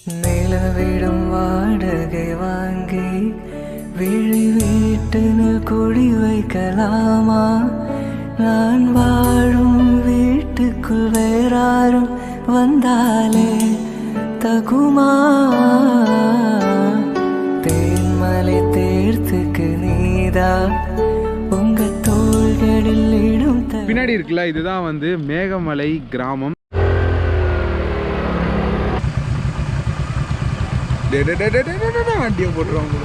நிலவிடும் வாடகை வாங்கி விழி வீட்டுன்னு குடி வைக்கலாமா? நான் வாழும் வீட்டுக்குள் வேறாரும் வந்தாலே தகுமா? தேன்மலை தேர்த்துக்கு நீதா உங்க தோள்களில் இடும். பின்னாடி இருக்குல்ல, இதுதான் வந்து மேகமலை கிராமம். வண்டியை போட்டுருவாங்க.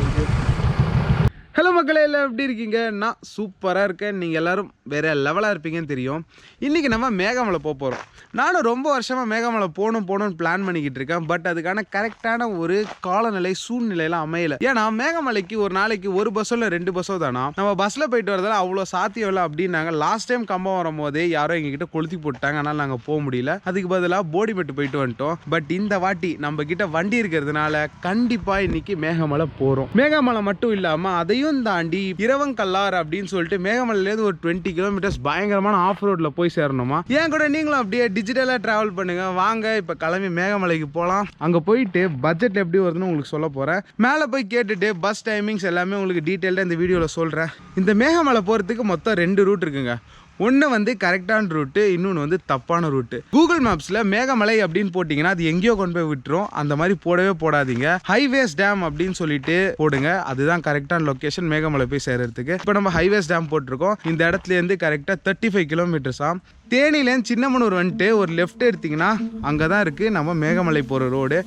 ஹலோ மக்களே, எல்லாம் எப்படி இருக்கீங்க? நான் சூப்பராக இருக்கேன். நீங்கள் எல்லோரும் வேறு லெவலாக இருப்பீங்கன்னு தெரியும். இன்றைக்கி நம்ம மேகமலை போக போகிறோம். நானும் ரொம்ப வருஷமாக மேகமலை போகணும்னு பிளான் பண்ணிக்கிட்டு இருக்கேன். பட் அதுக்கான கரெக்டான ஒரு காலநிலை சூழ்நிலையெல்லாம் அமையலை. ஏன்னா மேகமலைக்கு ஒரு நாளைக்கு ஒரு பஸ்ஸோ இல்லை 2 பஸ்ஸோ தானா. நம்ம பஸ்ஸில் போயிட்டு வரதால அவ்வளோ சாத்தியம் இல்லை அப்படின்னாங்க. லாஸ்ட் டைம் கம்பம் வரும்போதே யாரோ எங்ககிட்ட கொளுத்தி போட்டாங்க. அதனால் நாங்கள் போக முடியல. அதுக்கு பதிலாக போடிமெட்டு போயிட்டு வந்துட்டோம். பட் இந்த வாட்டி நம்ம கிட்ட வண்டி இருக்கிறதுனால கண்டிப்பாக இன்னைக்கு மேகமலை போகிறோம். மேகமலை மட்டும் இல்லாமல் அதையும் தாண்டி இரவங்கல்லார் அப்படின்னு சொல்லிட்டு மேகமலையிலேருந்து ஒரு 20 கிலோமீட்டர்ஸ் பயங்கரமான ஆஃப் ரோட்ல போய் சேரணுமா. ஏன் கூட நீங்களும் அப்படியே டிஜிட்டலா டிராவல் பண்ணுங்க. வாங்க இப்ப கிளம்பி மேகமலைக்கு போகலாம். அங்க போயிட்டு பட்ஜெட் எப்படி வருதுன்னு உங்களுக்கு சொல்ல போறேன். மேலே போய் கேட்டுட்டு பஸ் டைமிங்ஸ் எல்லாமே உங்களுக்கு டீட்டெயில்டாக இந்த வீடியோவில் சொல்றேன். இந்த மேகமலை போறதுக்கு மொத்தம் 2 ரூட் இருக்குங்க. ஒன்று வந்து கரெக்டான ரூட்டு, இன்னொன்று வந்து தப்பான ரூட்டு. கூகுள் மேப்ஸில் மேகமலை அப்படின்னு போட்டிங்கன்னா அது எங்கேயோ கொண்டு போய் விட்டுரும். அந்த மாதிரி போடவே போடாதீங்க. ஹைவேஸ் டேம் அப்படின்னு சொல்லிட்டு போடுங்க. அதுதான் கரெக்டான லொக்கேஷன் மேகமலை போய் சேர்றதுக்கு. இப்போ நம்ம ஹைவேஸ் டேம் போட்டிருக்கோம். இந்த இடத்துலேருந்து கரெக்டாக 35 கிலோமீட்டர்ஸாம். தேனிலேருந்து சின்னமனூர் வந்துட்டு ஒரு லெஃப்ட் எடுத்திங்கன்னா அங்கே தான் இருக்குது நம்ம மேகமலை போகிற ரோடு.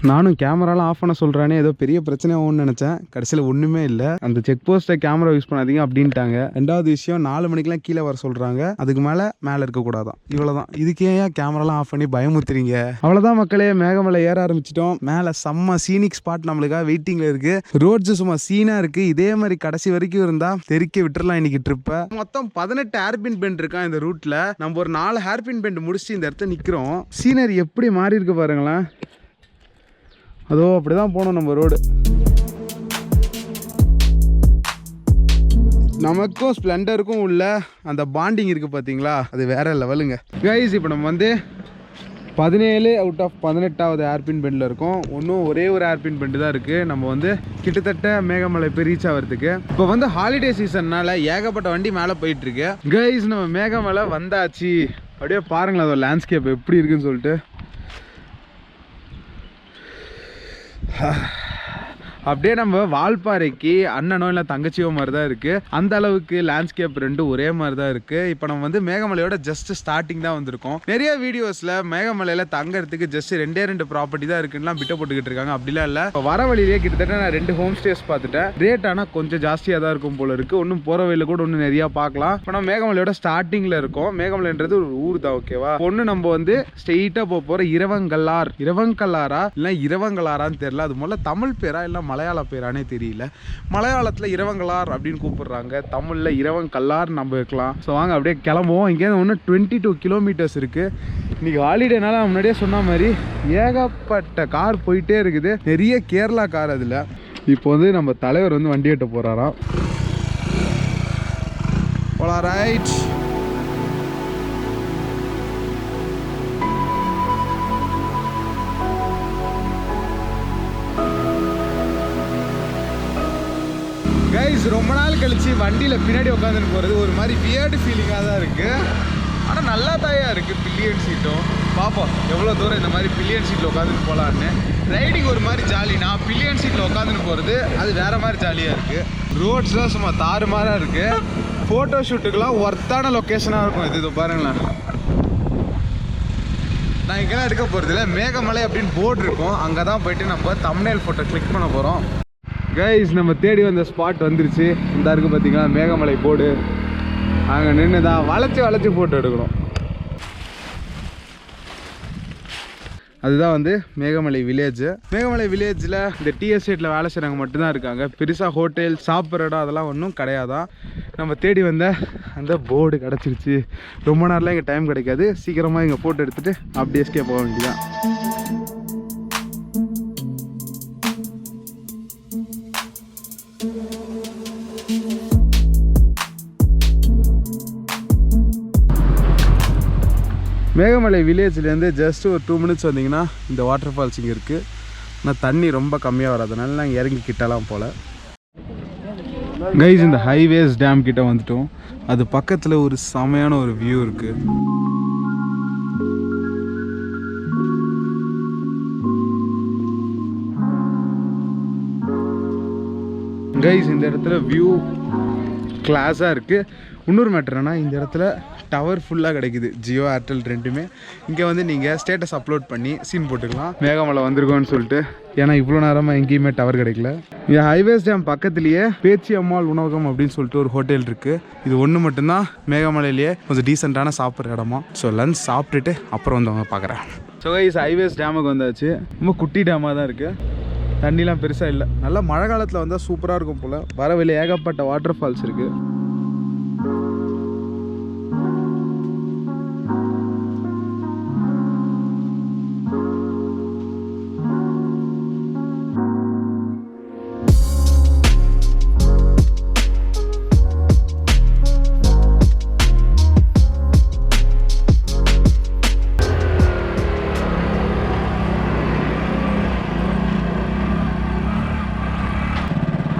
நானும் கேமராலாம் ஆஃப் பண்ண சொல்கிறானே ஏதோ பெரிய பிரச்சனை ஆகும்னு நினச்சேன். கடைசியில் ஒன்றுமே இல்லை. அந்த செக் போஸ்ட்டை கேமரா யூஸ் பண்ணாதீங்க அப்படின்ட்டாங்க. 2வது விஷயம் 4 மணிக்கெலாம் கீழே வர சொல்கிறாங்க. அதுக்கு மேலே இருக்கக்கூடாதான். இவ்வளோதான். இதுக்கே ஏன் கேமராலாம் ஆஃப் பண்ணி பயமுத்துறீங்க? அவ்வளோதான் மக்களே, மேகமலை ஏற ஆரம்பிச்சிட்டோம். மேலே செம்ம சீனிக் ஸ்பாட் நம்மளுக்காக வெயிட்டிங்கில் இருக்குது. ரோட்ஸு சும்மா சீனாக இருக்குது. இதே மாதிரி கடைசி வரைக்கும் இருந்தால் தெறிக்க விட்டுறலாம் இன்னைக்கு ட்ரிப்பை. மொத்தம் 18 ஹேர்பின் பெண்ட் இருக்கான் இந்த ரூட்டில். நம்ம ஒரு 4 ஹேர்பின் பெண்ட் முடிச்சுட்டு இந்த இடத்த நிற்கிறோம். சீனரி எப்படி மாறி இருக்கு பாருங்களேன். அதோ அப்படிதான் போனோம் நம்ம ரோடு. நமக்கும் ஸ்ப்ளெண்டருக்கும் உள்ள அந்த பாண்டிங் இருக்குது பார்த்தீங்களா, அது வேற லெவலுங்க கைஸ். இப்போ நம்ம வந்து 17 அவுட் ஆஃப் 18வது ஹேர்பின் பெண்டில் இருக்கோம். இன்னும் ஒரே ஒரு ஹேர்பின் பெண்டு தான் இருக்குது. நம்ம வந்து கிட்டத்தட்ட மேகமலை போய் ரீச் ஆகிறதுக்கு. இப்போ வந்து ஹாலிடே சீசன்னால ஏகப்பட்ட வண்டி மேலே போயிட்டுருக்கு கைஸ். நம்ம மேகமலை வந்தாச்சு. அப்படியே பாருங்களேன் அதோட லேண்ட்ஸ்கேப் எப்படி இருக்குன்னு சொல்லிட்டு. அப்படியே நம்ம வால்பாறைக்கு அண்ணனோ இல்லை தங்கச்சியோ மாதிரி தான் இருக்குது. அந்த அளவுக்கு லேண்ட்ஸ்கேப் ரெண்டும் ஒரே மாதிரி தான் இருக்குது. இப்போ நம்ம வந்து மேகமலையோட ஜஸ்ட் ஸ்டார்டிங் தான் வந்திருக்கோம். நிறைய வீடியோஸில் மேகமலையில் தங்கறதுக்கு ஜஸ்ட் 2 ப்ராப்பர்ட்டி தான் இருக்குன்னுலாம் பிட்ட போட்டுக்கிட்டு இருக்காங்க. அப்படிலாம் இல்லை. இப்போ வர வழியிலே கிட்டத்தட்ட நான் 2 ஹோம் ஸ்டேஸ் பார்த்துட்டேன். ரேட் ஆனால் கொஞ்சம் ஜாஸ்தியாக தான் இருக்கும் போல இருக்குது. இன்னும் போகிற வழியில் கூட இன்னும் நிறையா பார்க்கலாம். இப்போ நம்ம மேகமலையோட ஸ்டார்டிங்கில் இருக்கோம். மேகமலைன்றது ஒரு ஊர் தான், ஓகேவா? ஒன்று நம்ம வந்து ஸ்ட்ரெயிட்டாக போகிற இரவங்கல்லாரா இல்லை இரவங்கலாரான்னு தெரியல. அது முதல்ல தமிழ் பேரா இல்லை மலையாள பேரானே தெரியல. மலையாளத்தில் இரவங்கலார் அப்படின்னு கூப்பிடுறாங்க. தமிழில் இரவங்கல்லார் நம்ம இருக்கலாம். ஸோ வாங்க அப்படியே கிளம்புவோம். இங்கேருந்து ஒன்று 22 கிலோமீட்டர்ஸ் இருக்குது. இன்றைக்கி ஹாலிடேனால முன்னாடியே சொன்ன மாதிரி ஏகப்பட்ட கார் போயிட்டே இருக்குது. நிறைய கேரளா கார் அதில். இப்போ வந்து நம்ம தலைவர் வந்து வண்டி ஓட்ட போகிறாராம். போலாம், ரைட். கைஸ், ரொம்ப நாள் கழிச்சு வண்டியில் பின்னாடி உட்காந்துட்டு போகிறது ஒரு மாதிரி வியர்டு ஃபீலிங்காக தான் இருக்குது. ஆனால் நல்லா தாயா இருக்குது. பில்லியன் சீட்டும் பார்ப்போம் எவ்வளோ தூரம் இந்த மாதிரி பில்லியன் சீட்டில் உட்காந்துட்டு போகலான்னு. ரைடிங் ஒரு மாதிரி ஜாலினா, பில்லியன் சீட்டில் உட்காந்துட்டு போகிறது அது வேறு மாதிரி ஜாலியாக இருக்குது. ரோட்ஸ்லாம் சும்மா தாறுமாறாக இருக்குது. ஃபோட்டோ ஷூட்டுக்கெலாம் ஒர்த்தான லொக்கேஷனாக இருக்கும். இது பாருங்களேன். நான் இங்கெல்லாம் எடுக்க போகிறதில்ல. மேகமலை அப்படின்னு போர்டு இருக்கும். அங்கே தான் போயிட்டு நம்ம தம்ப்நெயில் ஃபோட்டோ கிளிக் பண்ண போகிறோம். கைஸ், நம்ம தேடி வந்த ஸ்பாட் வந்துருச்சு. இந்த இருக்குது பார்த்தீங்களா மேகமலை போர்டு. அங்கே நின்று தான் வளைச்சி ஃபோட்டோ எடுக்கணும். அதுதான் வந்து மேகமலை வில்லேஜ். மேகமலை வில்லேஜில் இந்த டீ எஸ்டேட்டில் வேலை செய்கிறவங்க மட்டும்தான் இருக்காங்க. பெருசாக ஹோட்டல் சாப்பிட்ற இடம் அதெல்லாம் ஒன்றும் கிடையாதான். நம்ம தேடி வந்த அந்த போர்டு கிடச்சிருச்சு. ரொம்ப நேரம்லாம் இங்கே டைம் கிடைக்காது. சீக்கிரமாக இங்கே ஃபோட்டோ எடுத்துகிட்டு அப்படியே எஸ்கேப் போக வேண்டியதான். மேகமலை வில்லேஜ்லேருந்து ஜஸ்ட் ஒரு 2 மினிட்ஸ் வந்தீங்கன்னா இந்த வாட்டர் ஃபால்ஸ் இங்கே இருக்குது. ஆனால் தண்ணி ரொம்ப கம்மியாக வராதுனால நாங்கள் இறங்கி கிட்டலாம் போல். கைஸ் இந்த ஹைவேஸ் டேம் கிட்ட வந்துட்டோம். அது பக்கத்தில் ஒரு செமையான ஒரு வியூ இருக்குது. கைஸ் இந்த இடத்துல வியூ கிளாஸாக இருக்குது. இன்னொரு மேட்டர்னா இந்த இடத்துல டவர் ஃபுல்லாக கிடைக்குது, ஜியோ ஏர்டெல் ரெண்டுமே. இங்கே வந்து நீங்கள் ஸ்டேட்டஸ் அப்லோட் பண்ணி சீன் போட்டுக்கலாம் மேகமலை வந்திருக்கோன்னு சொல்லிட்டு. ஏன்னா இவ்வளோ நேரமாக எங்கேயுமே டவர் கிடைக்கல. இங்கே ஹைவேஸ் டேம் பக்கத்துலேயே பேச்சி அம்மாள் உணவகம் அப்படின்னு சொல்லிட்டு ஒரு ஹோட்டல் இருக்குது. இது ஒன்று மட்டும்தான் மேகமலையிலேயே கொஞ்சம் டீசெண்டான சாப்பிட்ற இடமா. ஸோ லஞ்ச் சாப்பிட்டுட்டு அப்புறம் வந்து அவங்க பார்க்குறேன். ஸோ கைஸ் ஹைவேஸ் டேமுக்கு வந்தாச்சு. ரொம்ப குட்டி டேமாக தான் இருக்குது, தண்ணிலாம் பெருசாக இல்லை. நல்லா மழை காலத்தில் வந்தால் சூப்பராக இருக்கும் போல். வர வெளியே ஏகப்பட்ட வாட்டர் ஃபால்ஸ் இருக்குது.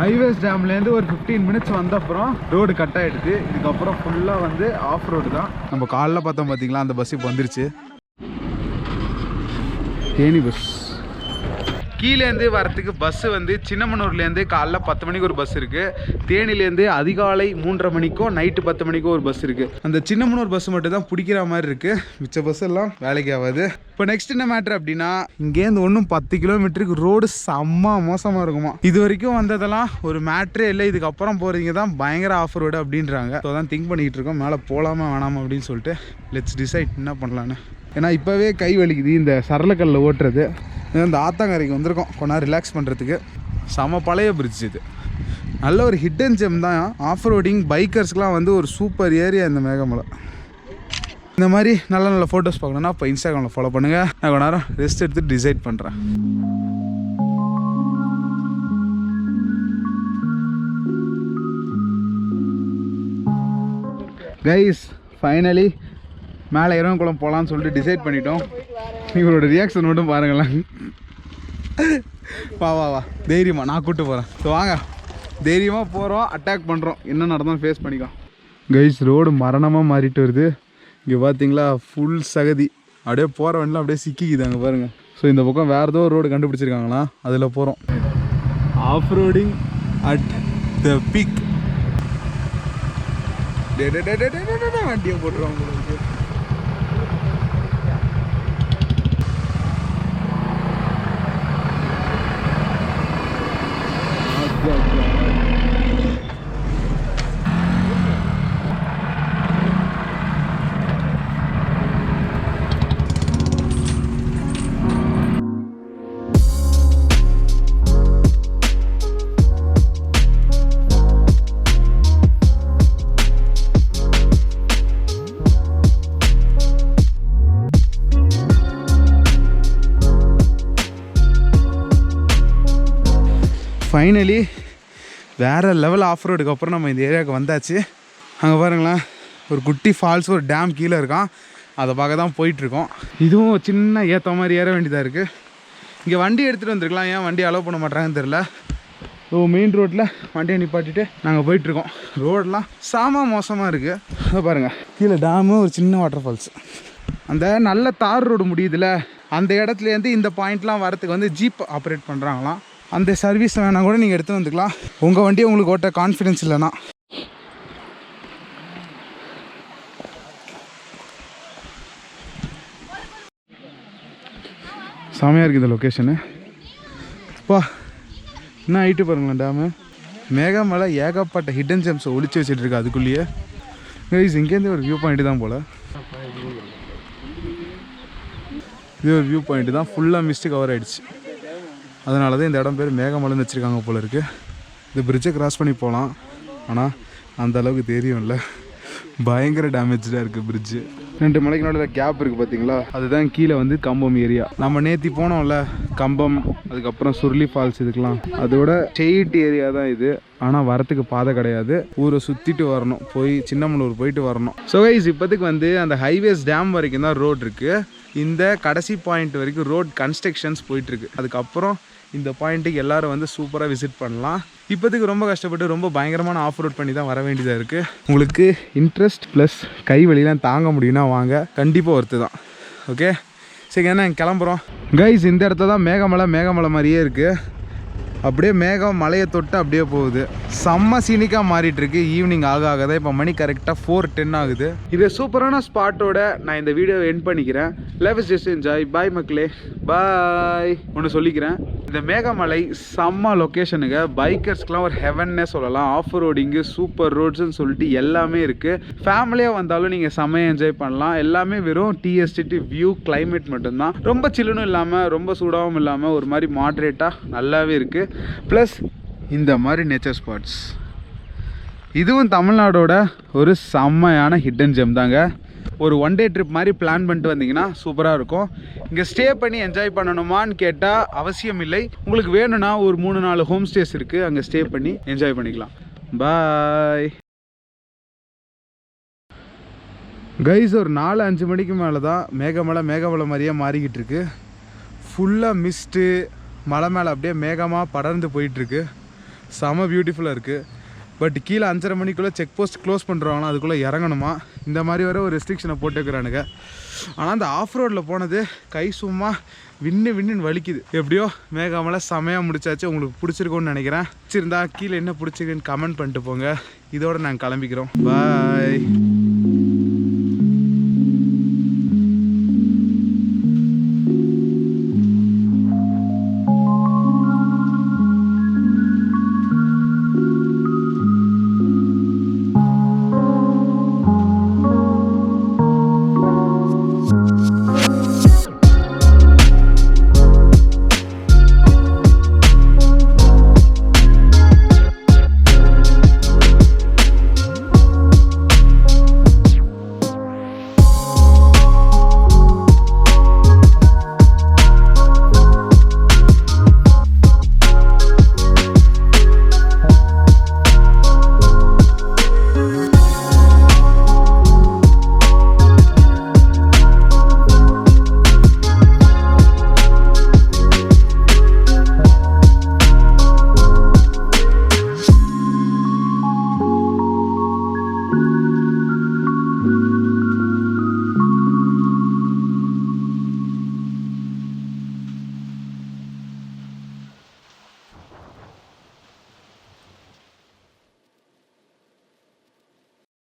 ஹைவேஸ் டேம்லேருந்து ஒரு 15 மினிட்ஸ் வந்த அப்புறம் ரோடு கட் ஆகிடுது. இதுக்கப்புறம் ஃபுல்லாக வந்து ஆஃப் ரோடு தான். நம்ம காலைல பார்த்தோம் பார்த்தீங்களா, அந்த பஸ் இப்போ வந்துருச்சு. தேனி பஸ். கீழேருந்து வரத்துக்கு பஸ்ஸு வந்து சின்னமனூர்லேருந்து காலைல 10 மணிக்கு ஒரு பஸ் இருக்குது. தேனிலேருந்து அதிகாலை 3:30 மணிக்கோ நைட்டு 10 மணிக்கோ ஒரு பஸ் இருக்குது. அந்த சின்னமனூர் பஸ் மட்டும் தான் பிடிக்கிற மாதிரி இருக்குது. மிச்ச பஸ் எல்லாம் வேலைக்கு ஆகாது. இப்போ நெக்ஸ்ட் என்ன மேட்ரு அப்படின்னா, இங்கேருந்து ஒன்றும் 10 கிலோமீட்டருக்கு ரோடு செம்ம மோசமாக இருக்குமா. இது வரைக்கும் வந்ததெல்லாம் ஒரு மேட்ரே இல்லை. இதுக்கப்புறம் போகிறீங்க தான் பயங்கர ஆஃப் ரோடு அப்படின்றாங்க. ஸோ தான் திங்க் பண்ணிக்கிட்டு இருக்கோம், மேலே போகலாமா வேணாமா அப்படின்னு சொல்லிட்டு. லெட்ஸ் டிசைட் என்ன பண்ணலான்னு. ஏன்னா இப்போவே கை வலிக்குது இந்த சரளக்கல்லில் ஓட்டுறது. இந்த ஆத்தாங்கரைக்கு வந்திருக்கோம் கொஞ்ச நேரம் ரிலாக்ஸ் பண்ணுறதுக்கு. செம பழைய பிரிட்ஜ் இது. நல்ல ஒரு ஹிடன் ஜெம் தான். ஆஃப் ரோடிங் பைக்கர்ஸ்க்கெலாம் வந்து ஒரு சூப்பர் ஏரியா இந்த மேகமலை. இந்த மாதிரி நல்ல நல்ல ஃபோட்டோஸ் பார்க்கணுன்னா இப்போ இன்ஸ்டாகிராமில் ஃபாலோ பண்ணுங்கள். நான் கொஞ்ச நேரம் ரெஸ்ட் எடுத்து டிசைட் பண்ணுறேன். கைஸ் ஃபைனலி மேலே இறங்குளம் போகலான்னு சொல்லிட்டு டிசைட் பண்ணிட்டோம். இவரோட ரியாக்ஷன் மட்டும் பாருங்களேன். வா வா வா தைரியமாக நான் கூப்பிட்டு போகிறேன். ஸோ வாங்க தைரியமாக போகிறோம், அட்டாக் பண்ணுறோம், என்ன நடந்தாலும் ஃபேஸ் பண்ணிக்கோ. கைஸ் ரோடு மரணமாக மாறிட்டு வருது. இங்கே பார்த்தீங்களா ஃபுல் சகதி. அப்படியே போகிற வண்டிலாம் அப்படியே சிக்கிக்குது அங்கே பாருங்கள். ஸோ இந்த பக்கம் வேறு ஏதோ ரோடு கண்டுபிடிச்சிருக்காங்களா, அதில் போகிறோம். Of roading at the peak. வண்டியை போட்டுருவாங்க உங்களுக்கு. ஃபைனலி வேறு லெவல் ஆஃப் ரோடுக்கு அப்புறம் நம்ம இந்த ஏரியாவுக்கு வந்தாச்சு. அங்கே பாருங்களேன் ஒரு குட்டி ஃபால்ஸ், ஒரு டேம் கீழே இருக்கான். அதை பார்க்க தான் போயிட்டுருக்கோம். இதுவும் சின்ன ஏற்ற மாதிரி ஏற வேண்டியதாக இருக்குது. இங்கே வண்டி எடுத்துகிட்டு வந்துருக்கலாம், ஏன் வண்டி அலோவ் பண்ண மாட்டாங்கன்னு தெரில. ஸோ மெயின் ரோட்டில் வண்டியை நிப்பாட்டிட்டு நாங்கள் போயிட்டுருக்கோம். ரோடெலாம் சாமா மோசமாக இருக்குது. அதை பாருங்கள் கீழே டேமு, ஒரு சின்ன வாட்டர் ஃபால்ஸ். அந்த நல்ல தார் ரோடு முடியுதுல்ல, அந்த இடத்துலேருந்து இந்த பாயிண்ட்லாம் வரத்துக்கு வந்து ஜீப் ஆப்ரேட் பண்ணுறாங்களாம். அந்த சர்வீஸ் வேணா கூட நீங்கள் எடுத்து வந்துக்கலாம், உங்கள் வண்டியை உங்களுக்கு ஓட்ட கான்ஃபிடென்ஸ் இல்லைன்னா. செமையாக இருக்குது இந்த லொக்கேஷனு. அப்பா என்ன ஆகிட்டு பாருங்களேன் டேமு. மேகமலை ஏகப்பட்ட ஹிடன் ஜெம்ஸை ஒழிச்சு வச்சுட்டு இருக்கு அதுக்குள்ளேயே. இங்கேருந்து ஒரு வியூ பாயிண்ட்டு தான் போல். இது ஒரு வியூ பாயிண்ட்டு தான், ஃபுல்லாக மிஸ்ட்டு கவர் ஆகிடுச்சு. அதனால தான் இந்த இடம் பேர் மேகமலைன்னு வச்சுருக்காங்க போல் இருக்குது. இந்த பிரிட்ஜை கிராஸ் பண்ணி போகலாம், ஆனால் அந்த அளவுக்கு தெரியும்ல, பயங்கர டேமேஜாக இருக்குது பிரிட்ஜு. 2 மலைக்கு நடுவில் கேப் இருக்குது பார்த்தீங்களா, அதுதான் கீழே வந்து கம்பம் ஏரியா. நம்ம நேற்றி போனோம்ல கம்பம், அதுக்கப்புறம் சுருளி ஃபால்ஸ், இதுக்கெலாம் அதோட ஸ்ட்ரெயிட் ஏரியா தான் இது. ஆனால் வரத்துக்கு பாதை கிடையாது, ஊரை சுற்றிட்டு வரணும், போய் சின்னமனூர் போயிட்டு வரணும். ஸோ கைஸ் இப்போதைக்கு வந்து அந்த ஹைவேஸ் டேம் வரைக்கும் தான் ரோட் இருக்குது. இந்த கடைசி பாயிண்ட் வரைக்கும் ரோட் கன்ஸ்ட்ரக்ஷன்ஸ் போயிட்டுருக்கு. அதுக்கப்புறம் இந்த பாயிண்ட்டுக்கு எல்லோரும் வந்து சூப்பராக விசிட் பண்ணலாம். இப்போதைக்கு ரொம்ப கஷ்டப்பட்டு ரொம்ப பயங்கரமான ஆஃப் ரோட் பண்ணி தான் வர வேண்டியதாக இருக்குது. உங்களுக்கு இன்ட்ரெஸ்ட் ப்ளஸ் கை வலிலாம் தாங்க முடியும்னா வாங்க, கண்டிப்பாக ஒருத்து தான். ஓகே சரி, ஏன்னா கிளம்புறோம் கைஸ். இந்த இடத்துல தான் மேகமலை மாதிரியே இருக்குது. அப்படியே மேகம் மலையை தொட்டு அப்படியே போகுது. செம்ம சீனிக்காக மாறிட்டுருக்கு. ஈவினிங் ஆக தான் இப்போ மணி கரெக்டாக 4:10 ஆகுது. இது சூப்பரான ஸ்பாட்டோட நான் இந்த வீடியோவை எண்ட் பண்ணிக்கிறேன். Life is just enjoy. Bye மக்களே, பாய். ஒன்று சொல்லிக்கிறேன், இந்த மேகமலை செம்ம லொக்கேஷனுங்க. பைக்கர்ஸ்க்கெலாம் ஒரு ஹெவன்னே சொல்லலாம். ஆஃப் ரோடிங்கு, சூப்பர் ரோட்ஸ்ன்னு சொல்லிட்டு எல்லாமே இருக்குது. ஃபேமிலியாக வந்தாலும் நீங்கள் செம்மையாக என்ஜாய் பண்ணலாம். எல்லாமே வெறும் டிஎஸ்டிடி வியூ, கிளைமேட் மட்டும்தான். ரொம்ப சில்லுன்னு இல்லாமல் ரொம்ப சூடாகவும் இல்லாமல் ஒரு மாதிரி மாட்ரேட்டாக நல்லாவே இருக்குது. ப்ளஸ் இந்த மாதிரி நேச்சர் ஸ்பாட்ஸ், இதுவும் தமிழ்நாடோட ஒரு செம்மையான ஹிடன் ஜெம் தாங்க. ஒரு 1 டே ட்ரிப் மாதிரி பிளான் பண்ணிட்டு வந்தீங்கன்னா சூப்பராக இருக்கும். இங்கே ஸ்டே பண்ணி என்ஜாய் பண்ணணுமான்னு கேட்டால் அவசியம் இல்லை. உங்களுக்கு வேணும்னா ஒரு 3-4 ஹோம் ஸ்டேஸ் இருக்குது, அங்கே ஸ்டே பண்ணி என்ஜாய் பண்ணிக்கலாம். Bye guys. ஒரு 4-5 மணிக்கு மேலே தான் மேகமலை மாதிரியே மாறிக்கிட்டு இருக்கு. ஃபுல்லாக மிஸ்ட்டு, மலை மேலே அப்படியே மேகமாக படர்ந்து போயிட்டுருக்கு. செம பியூட்டிஃபுல்லாக இருக்குது. பட் கீழே 5:30 மணிக்குள்ளே செக் போஸ்ட் க்ளோஸ் பண்ணுறாங்கன்னா அதுக்குள்ளே இறங்கணுமா. இந்த மாதிரி வர ஒரு ரெஸ்ட்ரிக்ஷனை போட்டுக்கிறானுங்க. ஆனால் அந்த ஆஃப் ரோடில் போனது கை சும்மா வின்னு வலிக்குது. எப்படியோ மேகமலை செமையாக முடிச்சாச்சு. உங்களுக்கு பிடிச்சிருக்கோன்னு நினைக்கிறேன். பிடிச்சிருந்தா கீழே என்ன பிடிச்சிருக்குன்னு கமெண்ட் பண்ணிட்டு போங்க. இதோட நாங்கள் கிளம்பிக்கிறோம். பாய்.